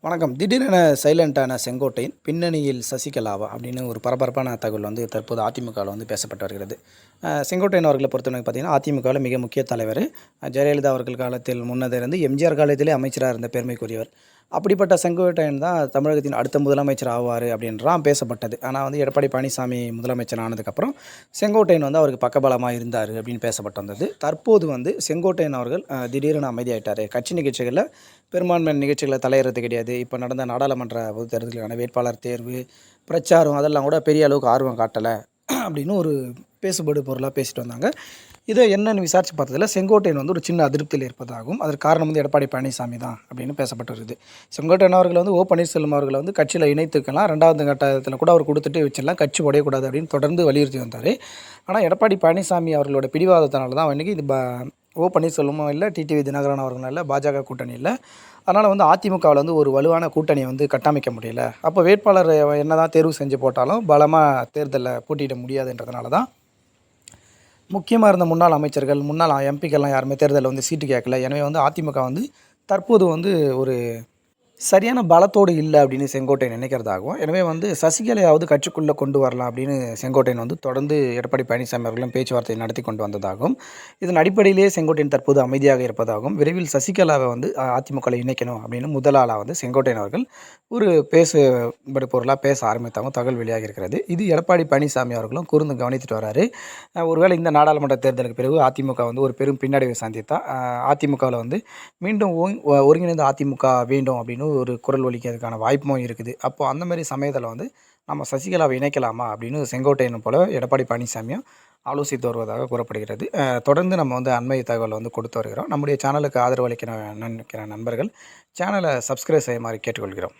வணக்கம். திடீரென சைலண்டான செங்கோட்டையன் பின்னணியில் சசிகலாவா அப்படின்னு ஒரு பரபரப்பான தகவல் வந்து தற்போது அதிமுகவில் வந்து பேசப்பட்டு வருகிறது. செங்கோட்டையன் அவர்களை பொறுத்தவரைக்கும் பார்த்தீங்கன்னா, அதிமுகவில் மிக முக்கிய தலைவர். ஜெயலலிதா அவர்கள் காலத்தில் முன்னதிருந்து எம்ஜிஆர் காலத்திலே அமைச்சராக இருந்த பெருமைக்குரியவர். அப்படிப்பட்ட செங்கோட்டையன் தான் தமிழகத்தின் அடுத்த முதலமைச்சர் ஆவார் அப்படின்றான் பேசப்பட்டது. ஆனால் வந்து எடப்பாடி பழனிசாமி முதலமைச்சர் ஆனதுக்கப்புறம் செங்கோட்டையன் வந்து அவருக்கு பக்கபலமாக இருந்தார் அப்படின்னு பேசப்பட்டு வந்தது. தற்போது வந்து செங்கோட்டையன் அவர்கள் திடீரென அமைதியாயிட்டார். கட்சி நிகழ்ச்சிகளில் பெரும்பான்மையான நிகழ்ச்சிகளை தலையிடுறது கிடையாது. இப்போ நடந்த நாடாளுமன்ற பொதுத் தேர்தலுக்கான வேட்பாளர் தேர்வு, பிரச்சாரம் அதெல்லாம் கூட பெரிய அளவுக்கு ஆர்வம் காட்டலை அப்படின்னு ஒரு பேசுபடு பொருளாக பேசிட்டு வந்தாங்க. இதை என்னன்னு விசாரித்து பார்த்ததில் செங்கோட்டையன் வந்து ஒரு சின்ன அதிருப்தியில் இருப்பதாகவும், அதற்கு காரணம் வந்து எடப்பாடி பழனிசாமி தான் அப்படின்னு பேசப்பட்டு வருது. செங்கோட்டையன் அவர்கள் வந்து பன்னீர்செல்வம் அவர்களை வந்து கட்சியில் இணைத்துக்கலாம், 2வது கட்டத்தில் கூட அவர் கொடுத்துட்டு வச்சிடலாம், கட்சி உடையக்கூடாது அப்படின்னு தொடர்ந்து வலியுறுத்தி வந்தார். ஆனால் எடப்பாடி பழனிசாமி அவர்களோட பிடிவாதத்தினால தான் இன்றைக்கி இது பன்னீர்செல்வமும் இல்லை, டிடிவி தினகரன் அவர்களும் இல்லை, பாஜக கூட்டணி இல்லை. அதனால் வந்து அதிமுகவில் வந்து ஒரு வலுவான கூட்டணியை வந்து கட்டமைக்க முடியல. அப்போ வேட்பாளர் என்ன தான் தேர்வு செஞ்சு போட்டாலும் பலமாக தேர்தலில் போட்டியிட முடியாதுன்றதுனால தான் முக்கியமாக இருந்த முன்னாள் அமைச்சர்கள், முன்னாள் எம்பிக்கள்லாம் யாருமே தேர்தலில் வந்து சீட்டு கேட்கல. எனவே வந்து அதிமுக வந்து தற்போது வந்து ஒரு சரியான பலத்தோடு இல்லை அப்படின்னு செங்கோட்டையன் நினைக்கிறதாகவும், எனவே வந்து சசிகலையாவது கட்சிக்குள்ளே கொண்டு வரலாம் அப்படின்னு செங்கோட்டையன் வந்து தொடர்ந்து எடப்பாடி பழனிசாமி அவர்களும் பேச்சுவார்த்தை நடத்தி கொண்டு வந்ததாகவும், இதன் அடிப்படையிலேயே செங்கோட்டையன் தற்போது அமைதியாக இருப்பதாகவும், விரைவில் சசிகலாவை வந்து அதிமுகவில் இணைக்கணும் அப்படின்னு முதல் ஆளாக வந்து செங்கோட்டையன் அவர்கள் ஒரு பேசுபடு பொருளாக பேச ஆரம்பித்தாகவும் தகவல் வெளியாக இருக்கிறது. இது எடப்பாடி பழனிசாமி அவர்களும் கூர்ந்து கவனித்துட்டு வராரு. ஒருவேளை இந்த நாடாளுமன்ற தேர்தலுக்கு பிறகு அதிமுக வந்து ஒரு பெரும் பின்னடைவை சந்தித்தா அதிமுகவில் வந்து மீண்டும் ஒருங்கிணைந்த அதிமுக வேண்டும் அப்படின்னு ஒரு குரல் ஒலிக்கிறதுக்கான வாய்ப்பும் இருக்குது. அப்போது அந்த மாதிரி சமயத்தில் வந்து நம்ம சசிகலாவை இணைக்கலாமா அப்படின்னு செங்கோட்டையன் போல எடப்பாடி பழனிசாமியும் ஆலோசித்து வருவதாக கூறப்படுகிறது. தொடர்ந்து நம்ம வந்து அண்மை தகவலை வந்து கொடுத்து வருகிறோம். நம்முடைய சேனலுக்கு ஆதரவு அளிக்கிற நினைக்கிற நண்பர்கள் சேனலை சப்ஸ்கிரைப் செய்யுமாறு கேட்டுக்கொள்கிறோம்.